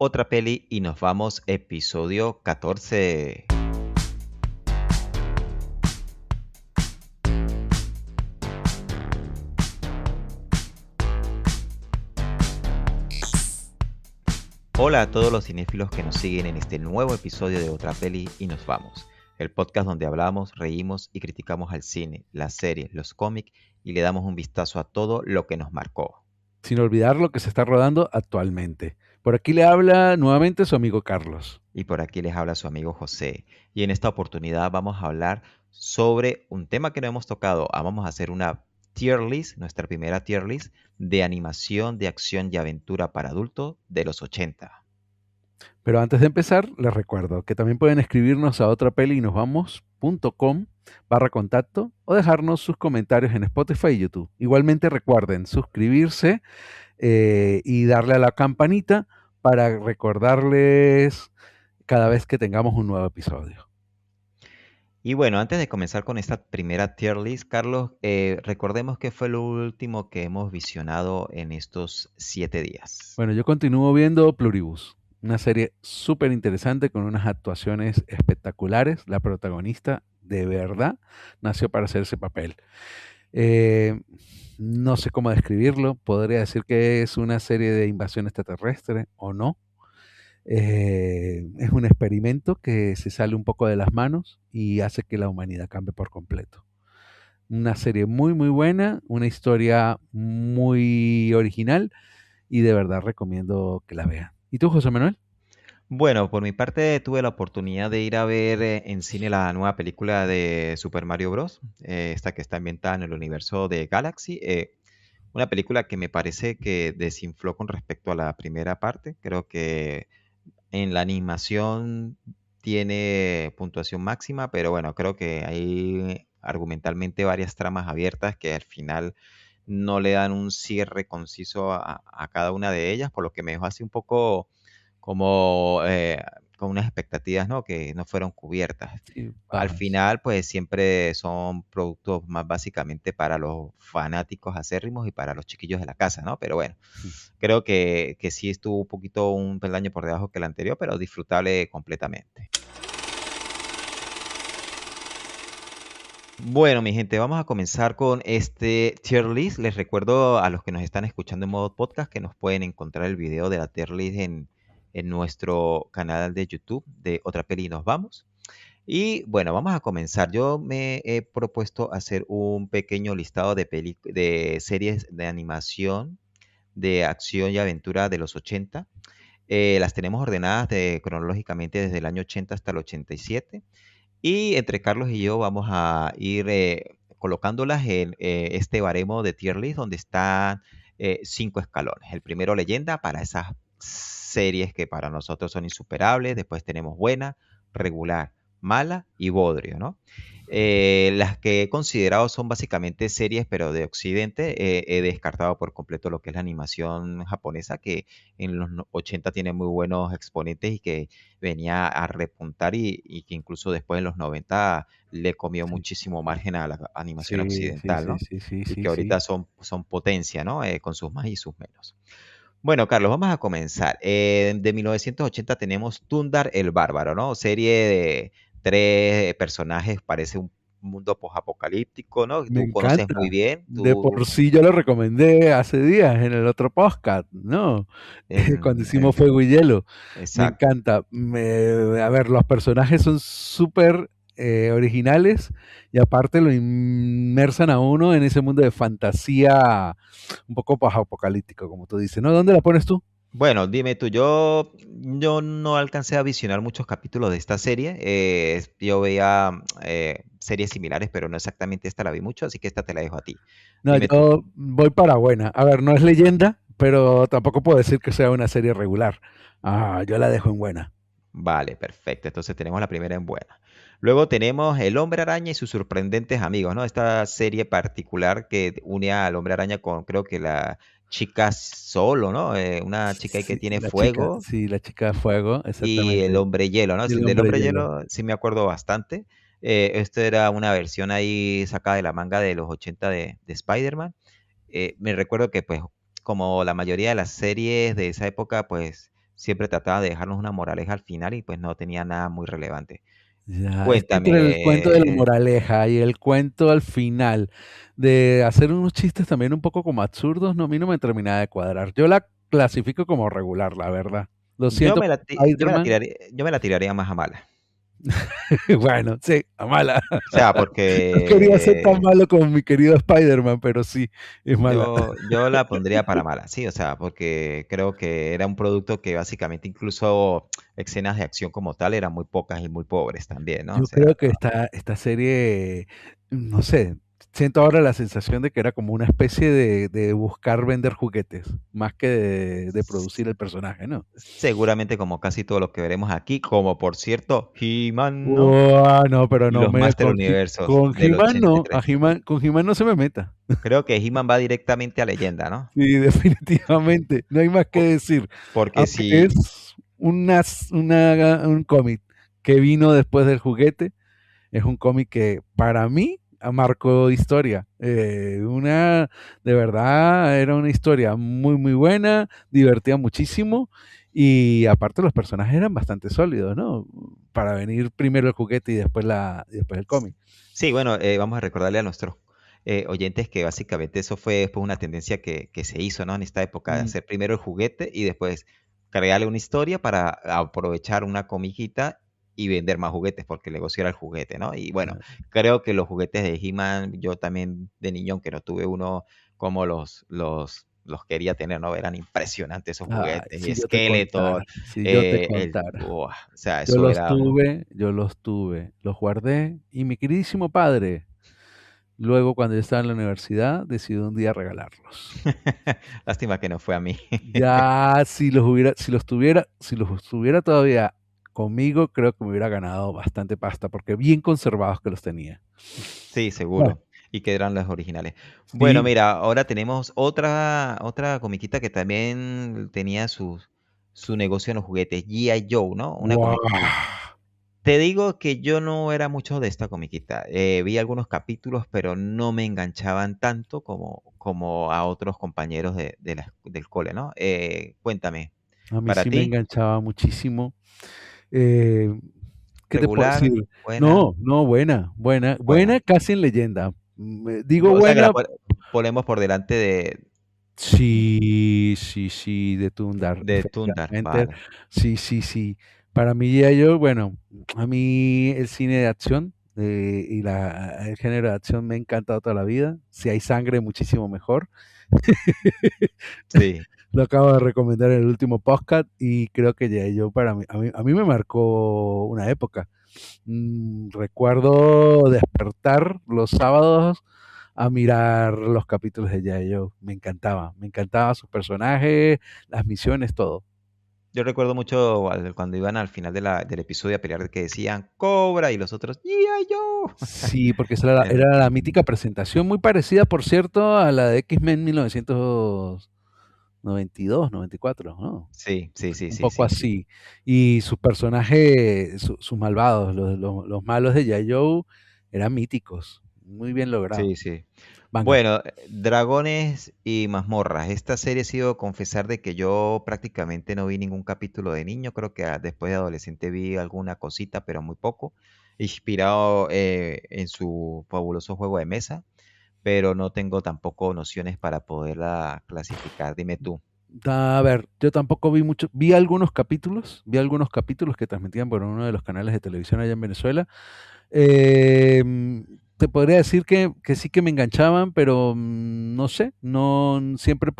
Otra peli y nos vamos, episodio 14. Hola a todos los cinéfilos que nos siguen en este nuevo episodio de Otra peli y nos vamos. El podcast donde hablamos, reímos y criticamos al cine, las series, los cómics y le damos un vistazo a todo lo que nos marcó. Sin olvidar lo que se está rodando actualmente. Por aquí le habla nuevamente su amigo Carlos. Y por aquí les habla su amigo José. Y en esta oportunidad vamos a hablar sobre un tema que no hemos tocado. Vamos a hacer una tier list, nuestra primera tier list de animación de acción y aventura para adultos de los 80. Pero antes de empezar, les recuerdo que también pueden escribirnos a otrapelinnosvamos.com/contacto o dejarnos sus comentarios en Spotify y YouTube. Igualmente recuerden suscribirse y darle a la campanita para recordarles cada vez que tengamos un nuevo episodio. Y bueno, antes de comenzar con esta primera tier list, Carlos, recordemos que fue lo último que hemos visionado en estos 7 días. Bueno, yo continúo viendo Pluribus, una serie súper interesante con unas actuaciones espectaculares. La protagonista, de verdad, nació para hacer ese papel. No sé cómo describirlo. Podría decir que es una serie de invasión extraterrestre o no. Es un experimento que se sale un poco de las manos y hace que la humanidad cambie por completo. Una serie muy, muy buena, una historia muy original y de verdad recomiendo que la vean. ¿Y tú, José Manuel? Bueno, por mi parte tuve la oportunidad de ir a ver en cine la nueva película de Super Mario Bros. Esta que está ambientada en el universo de Galaxy. Una película que me parece que desinfló con respecto a la primera parte. Creo que en la animación tiene puntuación máxima, pero bueno, creo que hay argumentalmente varias tramas abiertas que al final no le dan un cierre conciso a cada una de ellas, por lo que me dejó así un poco como con unas expectativas, ¿no? Que no fueron cubiertas. Sí, Al bajas. final, pues siempre son productos más básicamente para los fanáticos acérrimos y para los chiquillos de la casa, ¿no? Pero bueno, creo que sí estuvo un poquito un peldaño por debajo que el anterior, pero disfrutable completamente. Bueno, mi gente, vamos a comenzar con este tier list. Les recuerdo a los que nos están escuchando en modo podcast que nos pueden encontrar el video de la tier list en nuestro canal de YouTube de Otra Peli y Nos Vamos. Y bueno, vamos a comenzar. Yo me he propuesto hacer un pequeño listado de series de animación, de acción y aventura de los 80. Las tenemos ordenadas cronológicamente desde el año 80 hasta el 87. Y entre Carlos y yo vamos a ir colocándolas en este baremo de tier list donde están 5 escalones. El primero, leyenda, para esas series que para nosotros son insuperables. Después tenemos buena, regular, mala y bodrio, ¿no? Las que he considerado son básicamente series, pero de Occidente. He descartado por completo lo que es la animación japonesa, que en los 80 tiene muy buenos exponentes y que venía a repuntar y que incluso después en los 90 le comió Sí, muchísimo margen a la animación sí, sí, occidental, sí, ¿no? sí, sí, Y sí, que sí. ahorita son potencia, ¿no? Con sus más y sus menos. Bueno, Carlos, vamos a comenzar. De 1980 tenemos Tundar el Bárbaro, ¿no? Serie de 3 personajes, parece un mundo posapocalíptico, ¿no? Me Tú conoces encanta. muy bien, De por sí yo lo recomendé hace días en el otro podcast, ¿no? Cuando en- hicimos en- Fuego y Hielo. Me exacto. encanta. A ver, los personajes son súper originales y aparte lo inmersan a uno en ese mundo de fantasía un poco apocalíptico, como tú dices, ¿no? ¿Dónde la pones tú? Bueno, dime tú, yo no alcancé a visionar muchos capítulos de esta serie. Yo veía series similares, pero no exactamente esta la vi mucho, así que esta te la dejo a ti. No, Dime tú. yo voy para buena. A ver, no es leyenda, pero tampoco puedo decir que sea una serie regular. Yo la dejo en buena. Vale, perfecto. Entonces tenemos la primera en buena. Luego tenemos El Hombre Araña y sus sorprendentes amigos, ¿no? Esta serie particular que une al Hombre Araña con, creo que la chica Solo, ¿no? Una chica ahí que tiene fuego Sí, la chica de fuego, y el exactamente. Hombre Hielo, ¿no? Y el El del hombre Hombre hielo. Hielo sí me acuerdo bastante. Esto era una versión ahí sacada de la manga de los 80 de Spider-Man. Me recuerdo que, pues, como la mayoría de las series de esa época, pues, siempre trataba de dejarnos una moraleja al final y pues no tenía nada muy relevante. Ya, es que entre el cuento de la Cuéntame, moraleja y el cuento al final de hacer unos chistes también un poco como absurdos, no, a mí no me terminaba de cuadrar. Yo la clasifico como regular, la verdad. Lo siento por Spiderman. yo me la tiraría más a mala. Bueno, sí, a mala. O sea, No quería ser tan porque malo como mi querido Spiderman, pero sí, es mala. yo la pondría para mala, sí, o sea, porque creo que era un producto que básicamente incluso escenas de acción como tal eran muy pocas y muy pobres también, ¿no? O Yo sea, creo que esta serie, no sé, siento ahora la sensación de que era como una especie de buscar vender juguetes, más que de producir el personaje, ¿no? seguramente como casi todo lo que veremos aquí, como por cierto, He-Man, ¿no? No, pero Y no los me Master Universos con del He-Man no, 83. Con He-Man no se me meta. Creo que He-Man va directamente a leyenda, ¿no? Sí, definitivamente, no hay más que Po- decir. Porque Aunque si, es un cómic que vino después del juguete, es un cómic que para mí marcó historia. De verdad, era una historia muy, muy buena, divertía muchísimo y aparte los personajes eran bastante sólidos, ¿no? Para venir primero el juguete y y después el cómic. sí, bueno, vamos a recordarle a nuestros oyentes que básicamente eso fue pues, una tendencia que se hizo, ¿no? En esta época, de Mm, hacer primero el juguete y después crearle una historia para aprovechar una comiquita y vender más juguetes, porque el negocio era el juguete, ¿no? Y bueno, ah, creo que los juguetes de He-Man, yo también de niño, aunque no tuve uno como los quería tener, ¿no? Eran impresionantes esos Ay, juguetes, y Skeletor, si yo te contara. o sea, eso era... Yo los tuve, los guardé y mi queridísimo padre, luego cuando yo estaba en la universidad, decidió un día regalarlos. Lástima que no fue a mí. Ya si los tuviera todavía conmigo, creo que me hubiera ganado bastante pasta, porque bien conservados que los tenía. Sí, Bueno, seguro. Y que eran los originales. Bueno, sí. mira, ahora tenemos otra comiquita que también tenía su negocio en los juguetes, G.I. Joe, ¿no? Una Guau. comiquita. Te digo que yo no era mucho de esta comiquita. Vi algunos capítulos, pero no me enganchaban tanto como a otros compañeros del cole, ¿no? Cuéntame, A mí ¿para sí me ti? enganchaba muchísimo. Eh, ¿Qué te puedo ¿Regular? decir? ¿Buena? No, buena, Buena. buena, casi en leyenda. Digo O sea que buena, ponemos por delante sí, de Tundar, de Tundar, efectivamente. vale. Sí. Para mí, ya yo, bueno, a mí el cine de acción el género de acción me ha encantado toda la vida. Si hay sangre, muchísimo mejor. Sí. Lo acabo de recomendar en el último podcast y creo que ya yo a mí me marcó una época. Recuerdo despertar los sábados a mirar los capítulos de G.I. Joe. Me encantaba sus personajes, las misiones, todo. Yo recuerdo mucho cuando iban al final del episodio a pelear que decían Cobra y los otros ¡G.I. Joe! Sí, porque esa Era- era la mítica presentación, muy parecida, por cierto, a la de X-Men 1992, 94, ¿no? Un poco sí, sí. así. Y sus personajes, sus malvados, los malos de G.I. Joe, eran míticos, muy bien logrados. Sí, sí. Manga. Bueno, Dragones y Mazmorras. Esta serie ha sido confesar de que yo prácticamente no vi ningún capítulo de niño. Creo que después de adolescente vi alguna cosita, pero muy poco. Inspirado en su fabuloso juego de mesa, pero no tengo tampoco nociones para poderla clasificar. Dime tú. A ver, yo tampoco vi algunos capítulos que transmitían por uno de los canales de televisión allá en Venezuela. Te podría decir que sí que me enganchaban, pero no sé, no siempre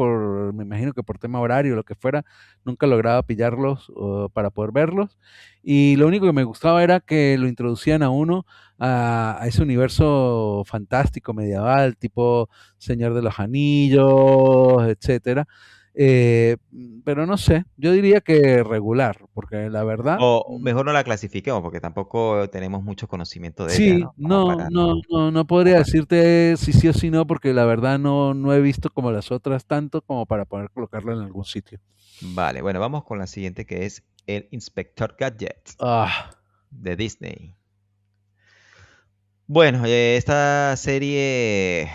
me imagino que por tema horario o lo que fuera, nunca lograba pillarlos para poder verlos. Y lo único que me gustaba era que lo introducían a uno a ese universo fantástico, medieval, tipo Señor de los Anillos, etcétera. Pero no sé, yo diría que regular, porque la verdad, O mejor no la clasifiquemos porque tampoco tenemos mucho conocimiento de ella, sí, ¿no? Como para no, no como podría para... decirte si sí o si no, porque la verdad no he visto como las otras tanto como para poder colocarla en algún sitio. Vale, bueno, vamos con la siguiente que es el Inspector Gadget Ah, de Disney. Bueno, esta serie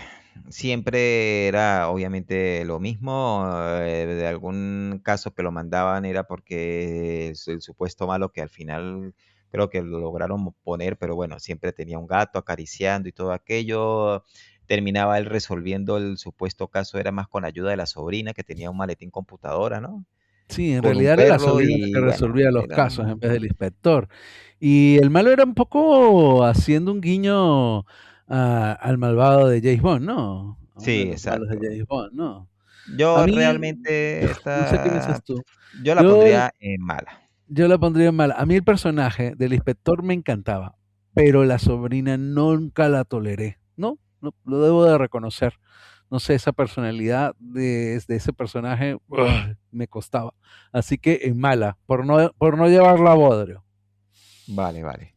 siempre era obviamente lo mismo. De algún caso que lo mandaban era porque el supuesto malo que al final creo que lo lograron poner, pero bueno, siempre tenía un gato acariciando y todo aquello. Terminaba él resolviendo el supuesto caso, era más con ayuda de la sobrina que tenía un maletín computadora, ¿no? Sí, en Con un realidad era la perro sobrina la que y bueno, resolvía los era casos en vez del inspector. Y el malo era un poco haciendo un guiño al malvado de James Bond, ¿no? A uno de sí, los malos de exacto. James Bond, ¿no? A Yo mí, realmente no sé qué piensas tú. yo la Yo, pondría en mala. yo la pondría mal. A mí el personaje del inspector me encantaba, pero la sobrina nunca la toleré. No, no, lo debo de reconocer. No sé, esa personalidad de ese personaje me costaba. Así que en mala, por no llevarla a bodrio. Vale, vale.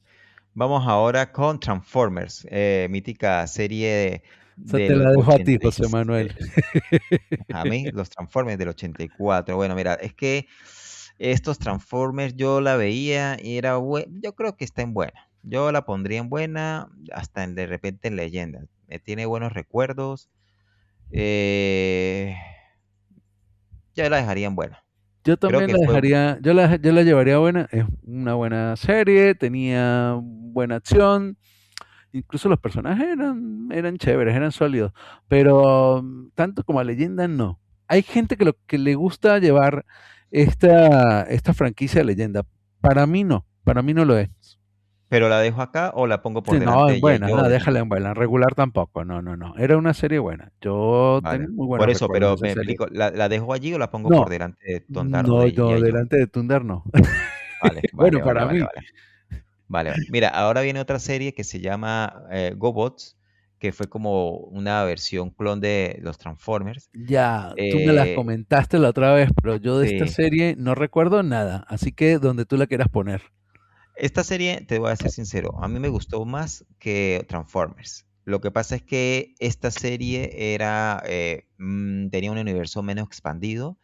Vamos ahora con Transformers, mítica serie Esa te del la dejo a ti, José 86. Manuel. A mí, los Transformers del 84. Bueno, mira, es que estos Transformers yo la veía y era yo creo que está en buena. Yo la pondría en buena, hasta de repente en leyenda. Tiene buenos recuerdos. eh, yo la dejaría en buena. Yo Creo también que la fue, dejaría, yo la llevaría buena, es una buena serie, tenía buena acción, incluso los personajes eran chéveres, eran sólidos, pero tanto como a leyenda no. Hay gente que lo que le gusta llevar esta franquicia de leyenda. Para mí no lo es. pero la dejo acá o la pongo por Sí, no, delante en de G.I. buena, Joe no, de déjala He-Man. en buena, en regular tampoco, no, no, no. Era una serie buena. Yo Vale. tengo muy Por buenos eso, recuerdos de pero esa me serie. explico, ¿la dejo allí o la pongo por No, delante de Tondar o no, de no, G.I. Joe? delante de Thunder no. Vale, Bueno, vale, vale, para vale, mí. vale. Vale, vale. Mira, ahora viene otra serie que se llama GoBots, que fue como una versión clon de los Transformers. Ya, tú me las Eh, comentaste la otra vez, pero yo de esta sí, serie no recuerdo nada, así que donde tú la quieras poner. esta serie, te voy a ser sincero, a mí me gustó más que Transformers. Lo que pasa es que esta serie tenía un universo menos expandido.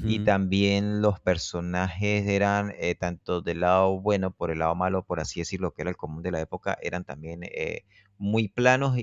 Y Ujú, también los personajes eran, tanto del lado bueno por el lado malo, por así decirlo, que era el común de la época, eran también muy planos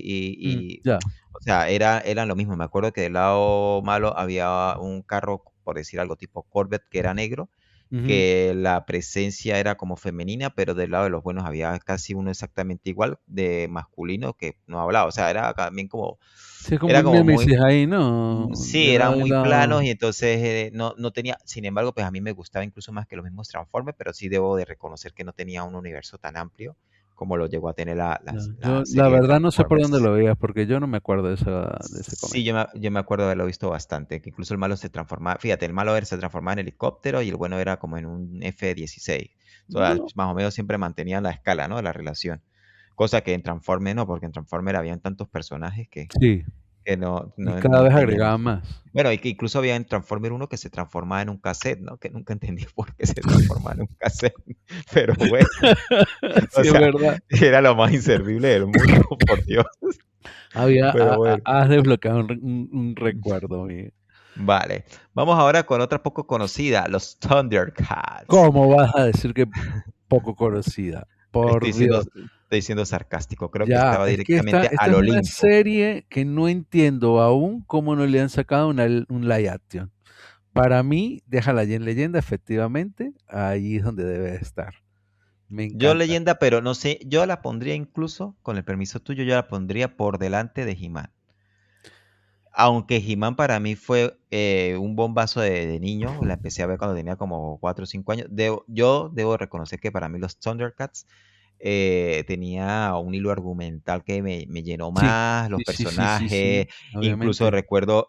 ya. o sea, eran lo mismo. Me acuerdo que del lado malo había un carro, por decir algo, tipo Corvette, que era negro, Ujú. que la presencia era como femenina, pero del lado de los buenos había casi uno exactamente igual, de masculino, que no hablaba. O sea, era también como, Sí, es como era un como muy, némesis ahí, ¿no? sí, De lado eran y muy lado. planos y entonces no tenía, sin embargo, pues a mí me gustaba incluso más que los mismos Transformers, pero sí debo de reconocer que no tenía un universo tan amplio como lo llegó a tener Ya. la Yo, la serie de verdad, no sé por dónde Transformers. lo veías, porque yo no me acuerdo de ese Sí, comentario. yo me acuerdo de haberlo visto bastante, que incluso el malo se transformaba, fíjate, el malo se transformaba en helicóptero y el bueno era como en un F-16. O sea, No, más o menos siempre mantenían la escala, ¿no? La relación. Cosa que en Transformers no, porque en Transformers habían tantos personajes sí, que y cada no vez tenían. agregaban más. Bueno, y que incluso había en Transformer uno que se transformaba en un cassette, ¿no? Que nunca entendí por qué se transformaba en un cassette. Pero bueno, o Sí, es sea, verdad. era lo más inservible del mundo, por Dios. Pero bueno. Has desbloqueado un recuerdo, Miguel. Vale. Vamos ahora con otra poco conocida, los Thundercats. ¿Cómo vas a decir que poco conocida? Por Dios. Estoy siendo sarcástico. Creo que Ya, estaba es que directamente esta al es una Olimpo. serie que no entiendo aún cómo no le han sacado un live action. Para mí, déjala ya en leyenda, efectivamente, ahí es donde debe estar. Me Yo encanta. leyenda, pero no sé, yo la pondría incluso, con el permiso tuyo, yo la pondría por delante de He-Man. Aunque He-Man para mí fue un bombazo de niño, la empecé a ver cuando tenía como 4 o 5 años. Yo debo reconocer que para mí los Thundercats tenía un hilo argumental que me llenó Sí, más, los sí, sí, sí, sí, sí, personajes, obviamente. incluso recuerdo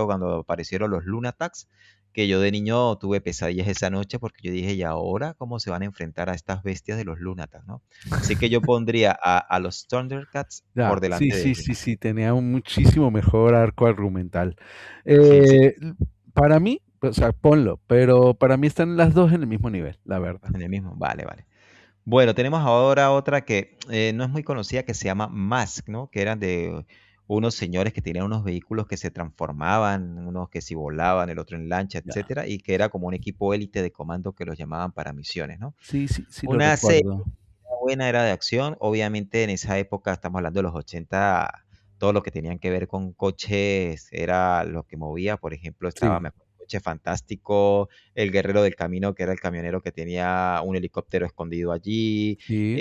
cuando aparecieron los Lunatacs, que yo de niño tuve pesadillas esa noche porque yo dije, ¿y ahora cómo se van a enfrentar a estas bestias de los Lunatacs, ¿no? Así que yo pondría a los Thundercats por Ya, sí, delante de sí, sí, He-Man. sí, tenía un muchísimo mejor arco argumental. Sí, sí. Eh, para mí, o sea, ponlo, pero para mí están las dos en el mismo nivel, la verdad. En el mismo, vale, vale. Bueno, tenemos ahora otra que no es muy conocida que se llama Mask, ¿no? Que eran de unos señores que tenían unos vehículos que se transformaban, unos que si volaban, el otro en lancha, Ya. etcétera, y que era como un equipo élite de comando que los llamaban para misiones, ¿no? Sí, sí, sí lo Una serie recuerdo. buena, era de acción, obviamente en esa época, estamos hablando de los 80, todo lo que tenían que ver con coches era lo que movía. Por ejemplo, estaba, me Sí, acuerdo, Coche Fantástico, El Guerrero del Camino, que era el camionero que tenía un helicóptero escondido allí. sí,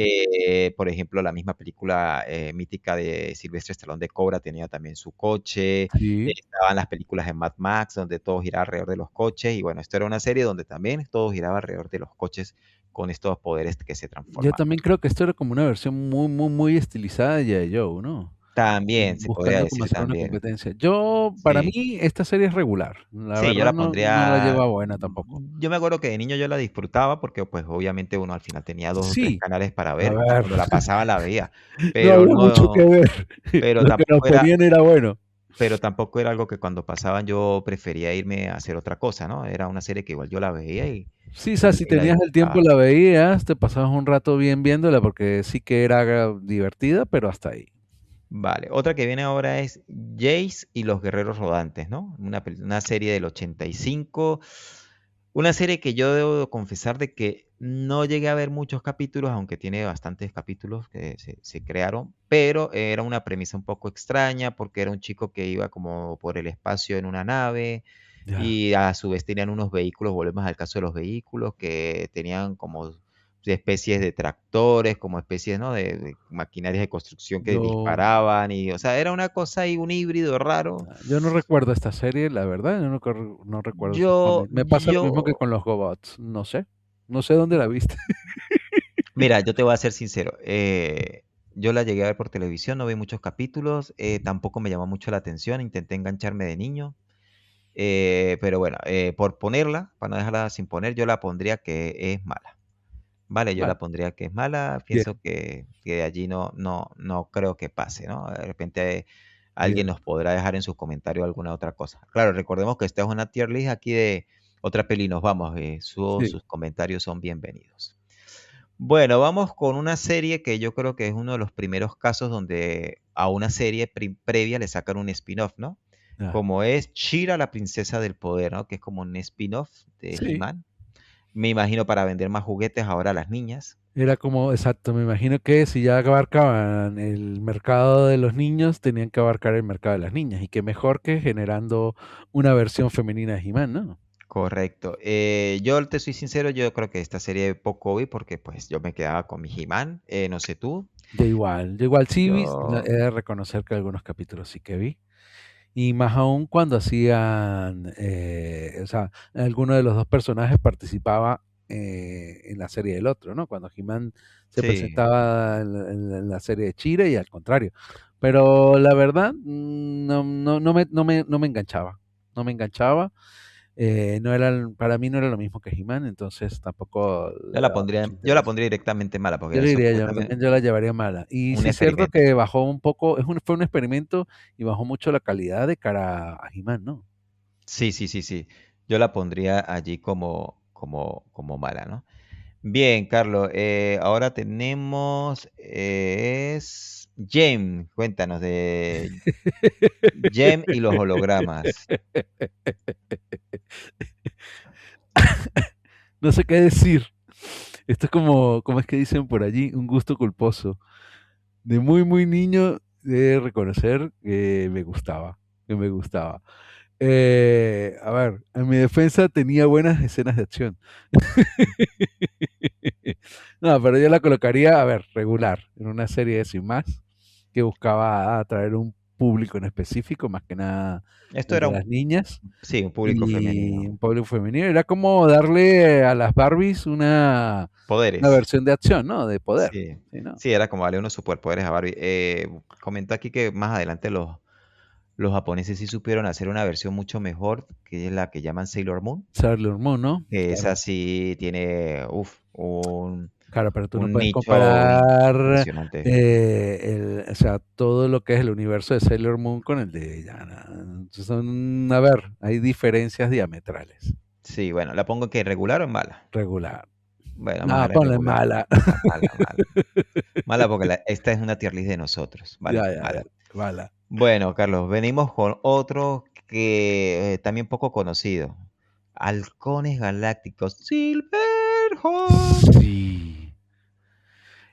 Por ejemplo, la misma película mítica de Sylvester Stallone de Cobra tenía también su coche. sí. Estaban las películas de Mad Max, donde todo giraba alrededor de los coches. Y bueno, esto era una serie donde también todo giraba alrededor de los coches con estos poderes que se Yo transformaban. también creo que esto era como una versión muy, muy, muy estilizada de G.I. Joe, ¿no? También, se podría Buscando como decir hacer una también. competencia. Para Sí. mí, esta serie es regular. La Sí, yo verdad la no la pondría, llevo a buena tampoco. yo me acuerdo que de niño yo la disfrutaba porque, pues, obviamente uno al final tenía 2 o 3 Sí, canales para a ver y ver, cuando la pasaba la veía, no pero había mucho que no ver. pero Lo que nos tampoco era ponían era bueno. pero tampoco era algo que cuando pasaban yo prefería irme a hacer otra cosa, ¿no? Era una serie que igual yo la veía Sí, o sea, si y la tenías el tiempo disfrutaba. la veías, te pasabas un rato bien viéndola porque sí que era divertida, pero hasta ahí. Vale, otra que viene ahora es Jace y los guerreros rodantes, ¿no? Una serie del 85, una serie que yo debo confesar de que no llegué a ver muchos capítulos, aunque tiene bastantes capítulos que se crearon, pero era una premisa un poco extraña porque era un chico que iba como por el espacio en una nave Ya. y a su vez tenían unos vehículos, volvemos al caso de los vehículos, que tenían como especies de tractores, como especies, ¿no? De maquinarias de construcción que Yo, disparaban y, o sea, era una cosa ahí, un híbrido raro. yo no recuerdo esta serie, la verdad, yo no recuerdo esos Yo, cómics. Me pasa lo mismo que yo, con los GoBots, no sé dónde la viste. mira, yo te voy a ser sincero, yo la llegué a ver por televisión, no vi muchos capítulos, tampoco me llamó mucho la atención, intenté engancharme de niño, pero bueno, por ponerla, para no dejarla sin poner, yo la pondría que es mala. Vale, yo Vale, la pondría que es mala, bien, pienso que de allí no creo que pase, ¿no? De repente alguien bien. nos podrá dejar en sus comentarios alguna otra cosa. Claro, recordemos que esta es una tier list aquí de Otra Peli Nos Vamos, Sí. sus comentarios son bienvenidos. Bueno, vamos con una serie que yo creo que es uno de los primeros casos donde a una serie previa le sacan un spin-off, ¿no? Ah, Como es Shira, la princesa del poder, ¿no? Que es como un spin-off de sí. He-Man. Me imagino para vender más juguetes ahora a las niñas. Era como, exacto, me imagino que si ya abarcaban el mercado de los niños, tenían que abarcar el mercado de las niñas. Y qué mejor que generando una versión femenina de He-Man, ¿no? Correcto. Yo te soy sincero, yo creo que esta serie poco vi porque pues yo me quedaba con mi He-Man, no sé tú. Yo igual sí vi, no, he Yo, de reconocer que algunos capítulos sí que vi. Y más aún cuando hacían, o sea, alguno de los dos personajes participaba en la serie del otro, ¿no? Cuando He-Man se sí, presentaba en la serie de Chile y al contrario. Pero la verdad, no me enganchaba. No me enganchaba. No era, para mí no era lo mismo que He-Man, entonces tampoco le daba mucho yo la interés. pondría directamente mala porque Yo le eso diría, fue yo también también yo la llevaría mala. Y un sí es cierto experimento. que bajó un poco, fue un experimento y bajó mucho la calidad de cara a He-Man, ¿no? Sí, sí, sí, sí. Yo la pondría allí como mala, ¿no? Bien, Carlos, ahora tenemos, es Jem, cuéntanos de Jem y los hologramas. No sé qué decir. Esto es como es que dicen por allí, un gusto culposo. De muy, muy niño, de reconocer que me gustaba. A ver, en mi defensa tenía buenas escenas de acción. No, pero yo la colocaría, a ver, regular, en una serie de sin más, que buscaba atraer un público en específico, más que nada Esto el era de las niñas, sí, un público y femenino. un público femenino. Era como darle a las Barbies una Poderes. versión de acción, ¿no? De poder. Sí, ¿Sí, no? sí, era como darle unos superpoderes a Barbie. Comentó aquí que más adelante los japoneses sí supieron hacer una versión mucho mejor, que es la que llaman Sailor Moon, Sailor Moon, ¿no? que esa Claro. sí tiene, Claro, pero tú no un puedes nicho comparar impresionante. o sea, todo lo que es el universo de Sailor Moon con el de ella. ¿No? Son, a ver, hay diferencias diametrales. Sí, bueno, ¿la pongo que regular o en mala? Regular. Bueno, vamos a No, darle ponle regular. mala. Mala, mala, mala. Mala porque esta es una tier list de nosotros, ¿vale? Ya, Mala. mala. Bueno, Carlos, venimos con otro que también poco conocido. Halcones Galácticos. Silverhawks. Sí.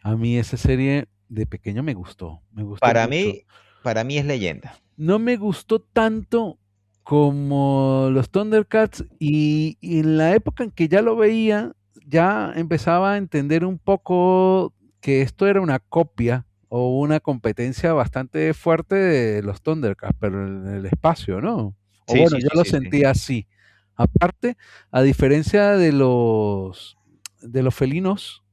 A mí esa serie de pequeño me gustó Para mucho. mí, para mí es leyenda. No me gustó tanto como los Thundercats y en la época en que ya lo veía, ya empezaba a entender un poco que esto era una copia o una competencia bastante fuerte de los Thundercats, pero en el espacio, ¿no? O Sí, bueno, sí, yo sí, lo sí, sí. sentía así. Aparte, a diferencia de los felinos,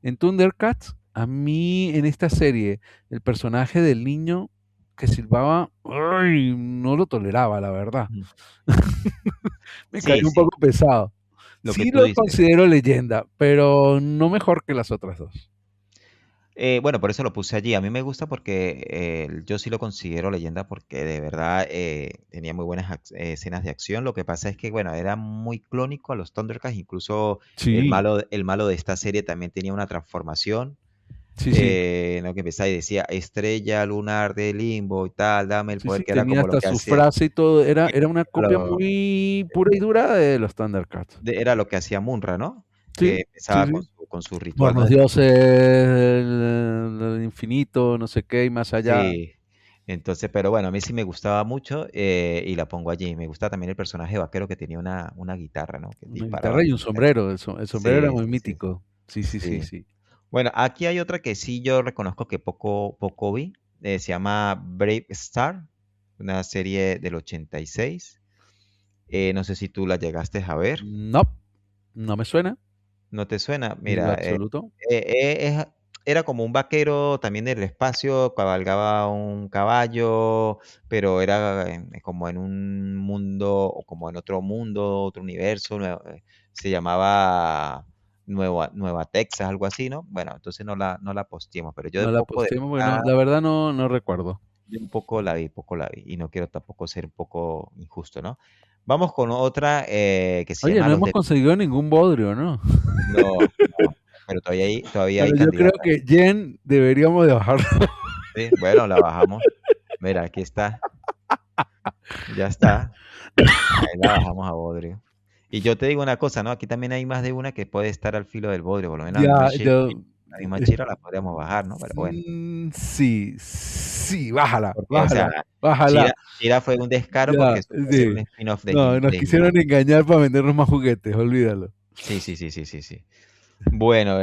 en Thundercats, a mí en esta serie, el personaje del niño que silbaba, ay, no lo toleraba, la verdad. Ujú. Me Sí, cayó un sí, poco pesado. lo que Sí tú lo dices. considero leyenda, pero no mejor que las otras dos. Bueno, por eso lo puse allí. A mí me gusta porque yo sí lo considero leyenda porque de verdad tenía muy buenas escenas de acción. Lo que pasa es que, bueno, era muy clónico a los Thundercats. Incluso Sí, el malo de esta serie también tenía una transformación. sí, sí. ¿No? Que empezaba y decía, estrella lunar de limbo y tal, dame el Sí, poder, sí, que era tenía como lo hasta que su hacía, frase y todo. Era, era era una copia lo, muy pura y dura de los Thundercats. era lo que hacía Munra, ¿no? Que Sí, sí, empezaba sí. con su ritual, Por ¿no? los dioses, el infinito, no sé qué, y más allá. Sí, entonces, pero bueno, a mí sí me gustaba mucho y la pongo allí. Me gusta también el personaje vaquero que tenía una guitarra, ¿no? Que Una disparaba. guitarra y un sombrero. El sombrero era Sí, muy sí, sí, mítico. Sí, sí, sí, sí. sí. Bueno, aquí hay otra que sí yo reconozco que poco vi. Se llama Brave Star, una serie del 86. No sé si tú la llegaste a ver. No, no me suena ¿No te suena? en lo Mira, absoluto. era como un vaquero también del espacio, cabalgaba un caballo, pero era como en un mundo, o como en otro mundo, otro universo, se llamaba Nueva Texas, algo así, ¿no? Bueno, entonces no la posteemos, pero yo de No la poco de posteé, bueno, verdad, la verdad no recuerdo. yo un poco la vi, y no quiero tampoco ser un poco injusto, ¿no? Vamos con otra que se Oye, llama no Los hemos de... conseguido ningún bodrio, ¿no? No, no, pero todavía hay Pero yo creo candidatas. que Jen deberíamos de bajarlo. Sí, bueno, la bajamos. Mira, aquí está, ya está. Ahí la bajamos a Bodrio. Y yo te digo una cosa, ¿no? Aquí también hay más de una que puede estar al filo del Bodrio, por lo menos Ya, yo. La misma Chira la podríamos bajar, ¿no? Pero bueno, Sí, sí, bájala, porque, o sea, bájala, bájala. Chira fue un descaro porque Ya, eso iba a ser un sí. spin-off No, nos de quisieron He-Man. engañar para vendernos más juguetes, olvídalo. Sí, sí, sí, sí, sí, sí. Bueno,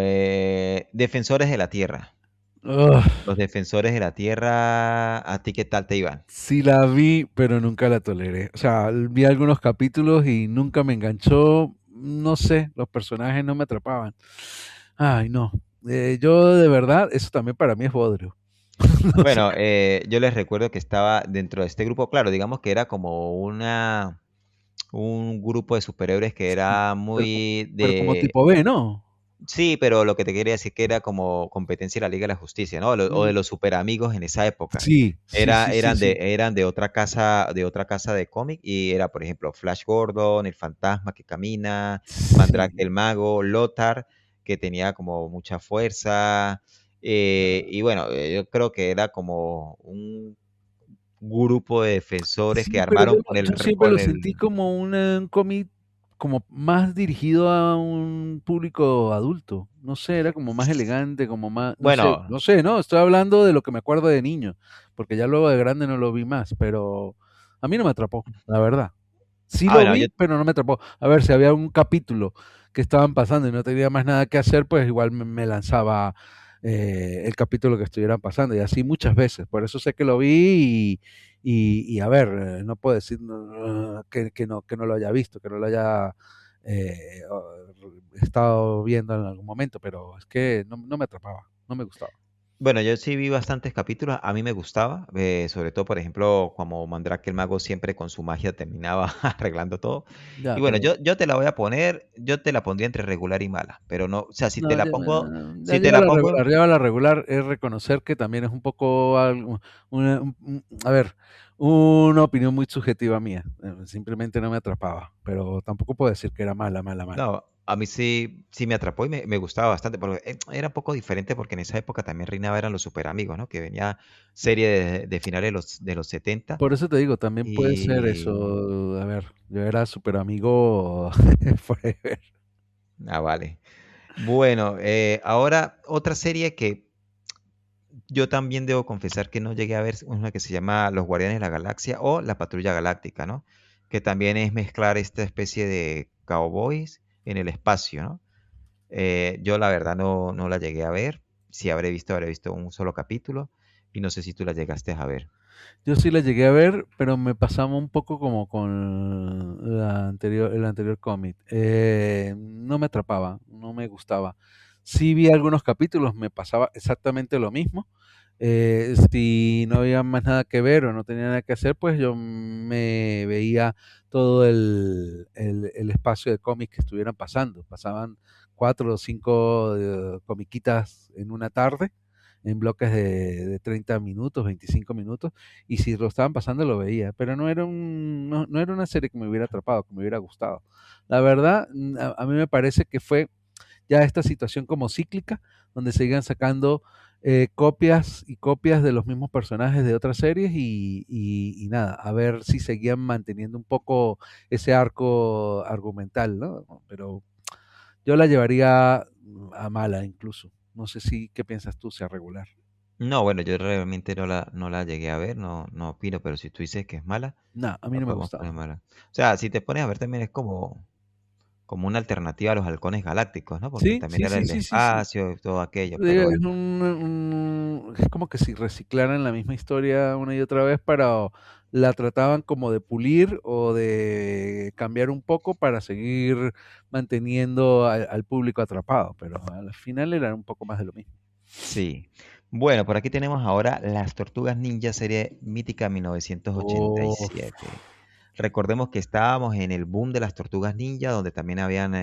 Defensores de la Tierra. Ugh, Los Defensores de la Tierra, ¿a ti qué tal te iban? sí la vi, pero nunca la toleré. O sea, vi algunos capítulos y nunca me enganchó. No sé, los personajes no me atrapaban. Ay, no. Yo de verdad, eso también para mí es bodrio. No sé. Bueno, yo les recuerdo que estaba dentro de este grupo, claro, digamos que era como un grupo de superhéroes que Sí, era pero, muy pero como de... tipo B, ¿no? Sí, pero lo que te quería decir que era como competencia de la Liga de la Justicia, ¿no? O de Mm, los superamigos en esa época. sí, sí, Era, sí, sí, eran de, sí. eran de otra casa de cómic y era, por ejemplo, Flash Gordon, el fantasma que camina, Mandrake Sí. el mago, Lothar, que tenía como mucha fuerza. Y bueno, yo creo que era como un grupo de defensores que Sí, pero armaron con yo siempre lo sentí como un cómic como más dirigido a un público adulto. No sé, era como más elegante, como más, no sé, bueno, no sé, ¿no? Estoy hablando de lo que me acuerdo de niño, porque ya luego de grande no lo vi más, pero a mí no me atrapó, la verdad. Sí lo bueno, vi, pero no me atrapó. A ver, si había un capítulo que estaban pasando y no tenía más nada que hacer, pues igual me lanzaba el capítulo que estuvieran pasando, y así muchas veces. Por eso sé que lo vi y a ver, no puedo decir que no lo haya visto, que no lo haya estado viendo en algún momento, pero es que no me atrapaba, no me gustaba. bueno, yo sí vi bastantes capítulos, a mí me gustaba, sobre todo, por ejemplo, como Mandrake el mago siempre con su magia terminaba arreglando todo. Y Ya, bueno, pero yo te la voy a poner, yo te la pondría entre regular y mala, pero no, o sea, si te no, la ya, pongo, ya si te lleva la la pongo, regular, lleva la regular, es reconocer que también es un poco algo, a ver, una opinión muy subjetiva mía. Simplemente no me atrapaba, pero tampoco puedo decir que era mala, mala, mala. no, a mí sí me atrapó y me gustaba bastante, porque era un poco diferente porque en esa época también reinaba eran los super amigos, ¿no? Que venía serie de finales de los 70 Por eso te digo, también puede ser y... eso. A ver, yo era súper amigo forever. Ah, vale. Bueno, ahora otra serie que Yo también debo confesar que no llegué a ver una que se llama Los Guardianes de la Galaxia o La Patrulla Galáctica, ¿no? Que también es mezclar esta especie de cowboys en el espacio, ¿no? Yo la verdad no la llegué a ver. Si habré visto un solo capítulo y no sé si tú la llegaste a ver. Yo sí la llegué a ver, pero me pasaba un poco como con el anterior cómic. No me atrapaba, no me gustaba. Sí vi algunos capítulos, me pasaba exactamente lo mismo. Si no había más nada que ver o no tenía nada que hacer, pues yo me veía todo el espacio de cómics que estuvieran pasando. Pasaban 4 o 5 comiquitas en una tarde, en bloques de 30 minutos, 25 minutos, y si lo estaban pasando lo veía, pero no era una serie que me hubiera atrapado, que me hubiera gustado. La verdad, a mí me parece que fue ya esta situación como cíclica, donde seguían sacando copias y copias de los mismos personajes de otras series y nada, a ver si seguían manteniendo un poco ese arco argumental, ¿no? Pero yo la llevaría a mala incluso. No sé si, ¿qué piensas tú, sea regular? No, bueno, yo realmente no la llegué a ver, no opino, pero si tú dices que es mala, No, a mí la no me podemos poner gustaba. mala. O sea, si te pones a ver también es como una alternativa a los halcones galácticos, ¿no? Porque Sí, también sí, era sí, el sí, sí, sí. espacio y todo aquello, pero Digo, bueno. es como que si reciclaran la misma historia una y otra vez, pero la trataban como de pulir o de cambiar un poco para seguir manteniendo al público atrapado, pero al final era un poco más de lo mismo. Sí. Bueno, por aquí tenemos ahora Las Tortugas Ninja, serie mítica Uf, 1987. Recordemos que estábamos en el boom de las Tortugas Ninja, donde también habían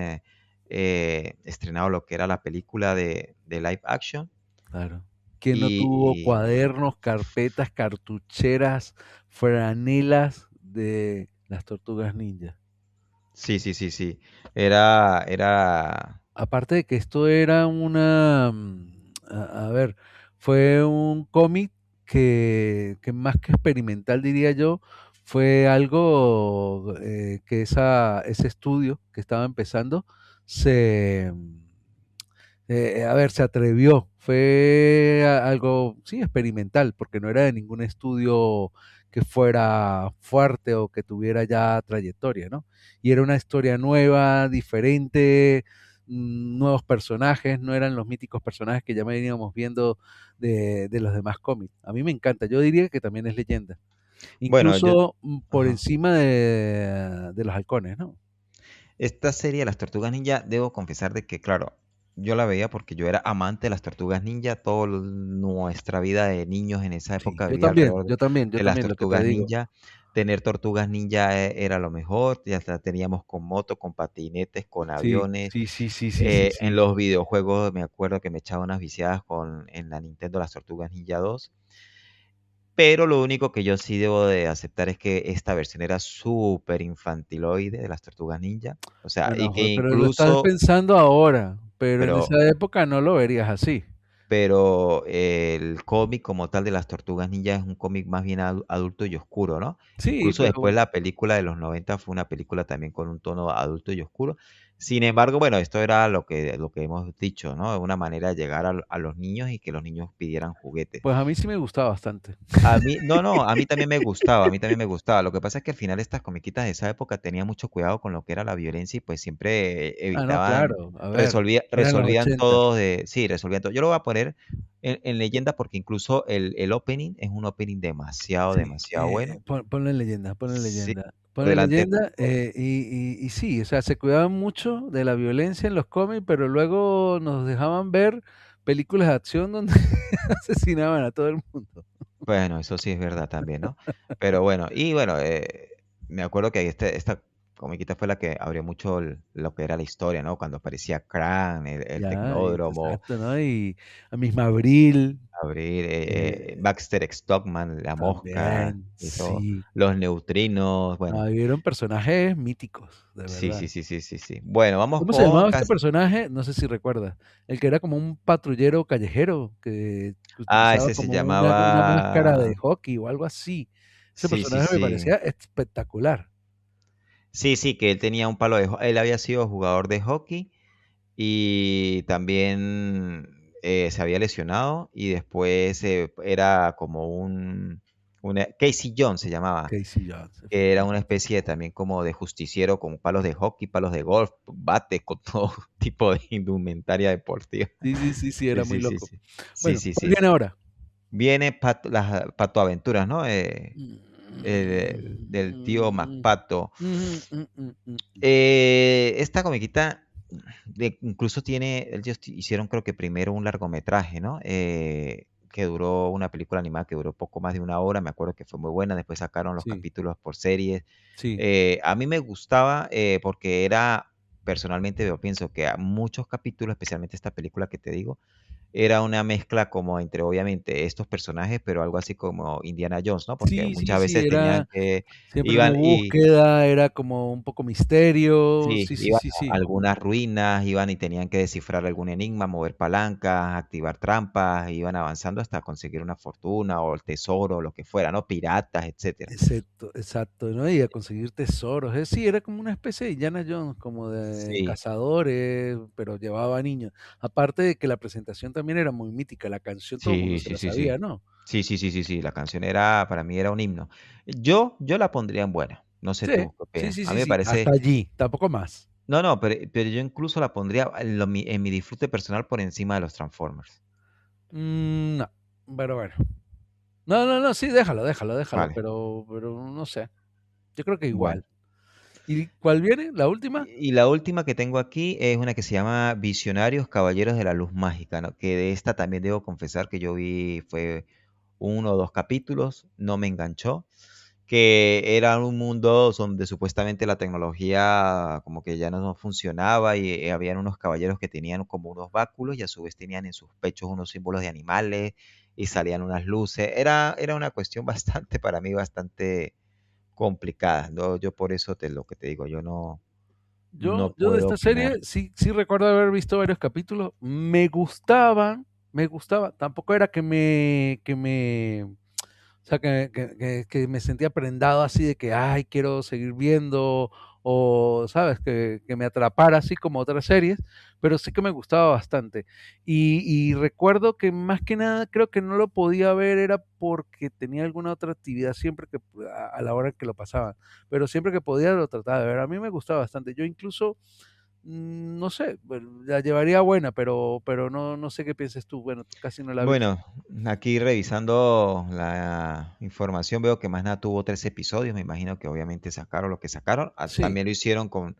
estrenado lo que era la película de live action. claro. ¿Quién no tuvo Y cuadernos, carpetas, cartucheras, franelas de las Tortugas Ninja? sí, sí, sí, sí. Era, Aparte de que esto era a ver, fue un cómic que más que experimental, diría yo, fue algo que ese estudio que estaba empezando se, a ver, se atrevió. Fue algo, sí, experimental, porque no era de ningún estudio que fuera fuerte o que tuviera ya trayectoria, ¿no? Y era una historia nueva, diferente, nuevos personajes, no eran los míticos personajes que ya veníamos viendo de los demás cómics. A mí me encanta, yo diría que también es leyenda, bueno, incluso por ajá. encima de los halcones, ¿no? Esta serie, Las Tortugas Ninja, debo confesar de que, claro, yo la veía porque yo era amante de las Tortugas Ninja. Toda nuestra vida de niños en esa Sí, época vivía alrededor yo de las también, lo que te Tortugas digo. Ninja. Tener Tortugas Ninja era lo mejor. Ya la teníamos con moto, con patinetes, con Sí, aviones. sí, sí, sí, sí, sí, En sí. los videojuegos me acuerdo que me echaba unas viciadas en la Nintendo Las Tortugas Ninja 2. Pero lo único que yo sí debo de aceptar es que esta versión era súper infantiloide de las Tortugas Ninja. O sea, y Bueno, que pero lo estás incluso, pensando ahora, pero en pero, esa época no lo verías así. pero el cómic como tal de las Tortugas Ninja es un cómic más bien adulto y oscuro, ¿no? Sí, Incluso después pero la película de los 90 fue una película también con un tono adulto y oscuro. Sin embargo, bueno, esto era lo que hemos dicho, ¿no? Una manera de llegar a los niños y que los niños pidieran juguetes. pues a mí sí me gustaba bastante. A mí, no, no, a mí también me gustaba, a mí también me gustaba. Lo que pasa es que al final estas comiquitas de esa época tenían mucho cuidado con lo que era la violencia y pues siempre Ah, no, evitaban, claro, a ver, eran los resolvían 80. todo sí, resolvían todo. Yo lo voy a poner en leyenda porque incluso el opening es un opening demasiado, Sí, demasiado bueno. ponle leyenda, ponle Sí, leyenda. por Ponle delante de leyenda, todo. y sí, o sea, se cuidaban mucho de la violencia en los cómics, pero luego nos dejaban ver películas de acción donde asesinaban a todo el mundo. Bueno, eso sí es verdad también, ¿no? Pero bueno, y bueno, me acuerdo que esta comiquita fue la que abrió mucho lo que era la historia, ¿no? Cuando aparecía Krang, el Ya, Tecnódromo, exacto, ¿no? Y a misma Abril, abrir eh, Baxter Stockman, la mosca también, y todo, sí. los neutrinos, No, bueno, hubieron personajes míticos, de sí, verdad. sí, sí, sí, sí, sí. Bueno, vamos ¿Cómo se con llamaba este personaje? No sé si recuerdas. El que era como un patrullero callejero que utilizaba ese se como una máscara de llamaba, hockey o algo así. Ese sí, sí, personaje me sí, parecía espectacular. sí, sí, que él tenía un palo él había sido jugador de hockey y también se había lesionado y después era como Casey Jones se llamaba, Casey Jones, que era una efectivamente. especie también como de justiciero con palos de hockey, palos de golf, bate, con todo tipo de indumentaria deportiva. Sí, sí, sí, sí, Sí, era muy sí, sí, loco. sí. Sí, Bueno, sí, ¿cuál sí, viene sí. ahora? Viene Pato Aventuras, ¿no? Del tío Mm, MacPato. mm, mm, mm, mm, mm. Esta comiquita incluso tiene, ellos hicieron creo que primero un largometraje, ¿no? Que duró una película animada que duró poco más de una hora, me acuerdo que fue muy buena, después sacaron los Sí, capítulos por series. sí. A mí me gustaba porque era, personalmente yo pienso que a muchos capítulos, especialmente esta película que te digo, era una mezcla como entre obviamente estos personajes, pero algo así como Indiana Jones, ¿no? Porque Sí, sí, muchas sí, veces tenían era que, siempre una iban y búsqueda, era como un poco misterio. sí, Sí, sí, iban sí, a sí. algunas ruinas, iban y tenían que descifrar algún enigma, mover palancas, activar trampas, iban avanzando hasta conseguir una fortuna o el tesoro, o lo que fuera, ¿no? Piratas, etcétera. Exacto, exacto, ¿no? Y a conseguir tesoros. Sí, era como una especie de Indiana Jones, como de Sí, cazadores, pero llevaba niños. Aparte de que la presentación también era muy mítica, la canción todo el mundo sí, se sí, la sí, sí. sabía, ¿no? Sí, sí, sí, sí, sí, la canción era, para mí era un himno. Yo la pondría en buena, no sé Sí, tú qué sí, opinas. sí, A mí sí, me sí, hasta parece, allí, tampoco más. no, no, pero yo incluso la pondría en mi disfrute personal por encima de los Transformers. No, pero bueno. No, no, no, sí, déjalo, déjalo, déjalo, Vale, pero no sé. Yo creo que bueno. igual. ¿Y cuál viene? ¿La última? Y la última que tengo aquí es una que se llama Visionarios Caballeros de la Luz Mágica, ¿no? Que de esta también debo confesar que yo vi, fue uno o dos capítulos, no me enganchó, que era un mundo donde supuestamente la tecnología como que ya no funcionaba y habían unos caballeros que tenían como unos báculos y a su vez tenían en sus pechos unos símbolos de animales y salían unas luces. Era una cuestión bastante, para mí, bastante complicada, ¿no? Yo por eso lo que te digo, yo no Yo de puedo esta opinar. serie sí recuerdo haber visto varios capítulos. Me gustaba. Tampoco era o sea, que me sentía prendado así de que, ay, quiero seguir viendo, o, ¿sabes? Que me atrapara así como otras series, pero sí que me gustaba bastante. Y recuerdo que más que nada creo que no lo podía ver era porque tenía alguna otra actividad siempre que a la hora que lo pasaban, pero siempre que podía lo trataba de ver. A mí me gustaba bastante. Yo incluso no sé, bueno, la llevaría buena, pero no sé qué pienses tú. Bueno, tú casi no la viste. Bueno, aquí revisando la información veo que más nada tuvo 3 episodios, me imagino que obviamente sacaron lo que sacaron, Sí, también lo hicieron con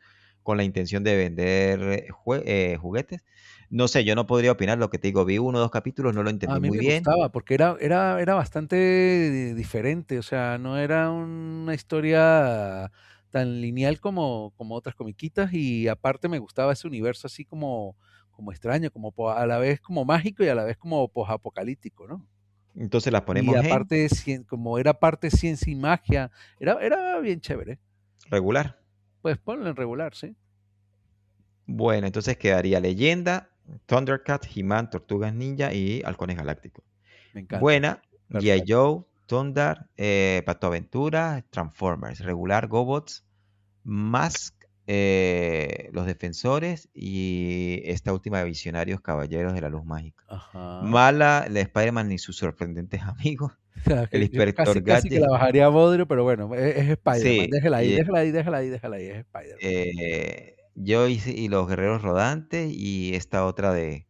la intención de vender juguetes. No sé, yo no podría opinar lo que te digo, vi uno o dos capítulos, no lo a entendí mí muy me bien. gustaba porque era bastante diferente, o sea, no era una historia tan lineal como otras comiquitas y aparte me gustaba ese universo así como extraño, a la vez como mágico y a la vez como posapocalíptico, ¿no? Entonces las Y ponemos en aparte, como era parte ciencia y magia, era bien chévere. regular. Pues ponlo en regular, sí, Bueno, entonces quedaría Leyenda, Thundercat, He-Man, Tortugas Ninja y Halcones Galácticos. me encanta. Buena, G.I. Perfecto. Joe, Thunder, Pato Aventura, Transformers, regular, GoBots, Mask, Los Defensores y esta última de Visionarios Caballeros de la Luz Mágica. Ajá. Mala, la Spider-Man y sus sorprendentes amigos. Sea, El que yo casi, Inspector casi que la Gadget. bajaría a Bodrio, pero bueno, es Spider-Man. Sí, Déjela ahí, déjala ahí, déjala ahí, déjala ahí, es Spider-Man. Joyce y los Guerreros Rodantes y esta otra de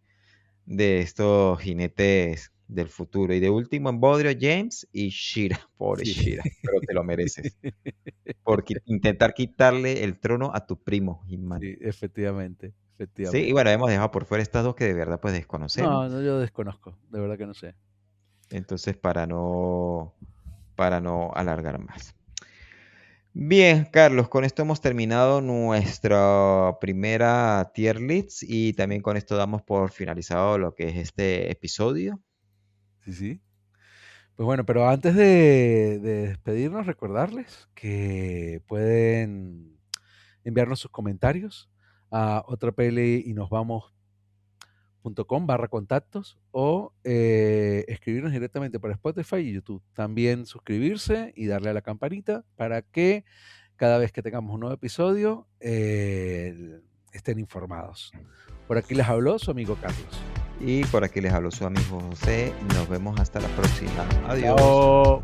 estos jinetes del futuro. Y de último en Bodrio, James y Shira. Pobre Sí. Shira, pero te lo mereces. Por intentar quitarle el trono a tu primo, He-Man. Sí, efectivamente, Sí, y efectivamente. bueno, hemos dejado por fuera estas dos que de verdad pues desconocemos. No, no, yo desconozco, de verdad que no sé. Entonces, para no alargar más. Bien, Carlos, con esto hemos terminado nuestra primera tier list y también con esto damos por finalizado lo que es este episodio. Sí, sí. Pues bueno, pero antes de despedirnos, recordarles que pueden enviarnos sus comentarios a otrapeli.com/contactos o escribirnos directamente por Spotify y YouTube. También suscribirse y darle a la campanita para que cada vez que tengamos un nuevo episodio estén informados. Por aquí les habló su amigo Carlos. Y por aquí les habló su amigo José. Nos vemos hasta la próxima. Adiós. Chao.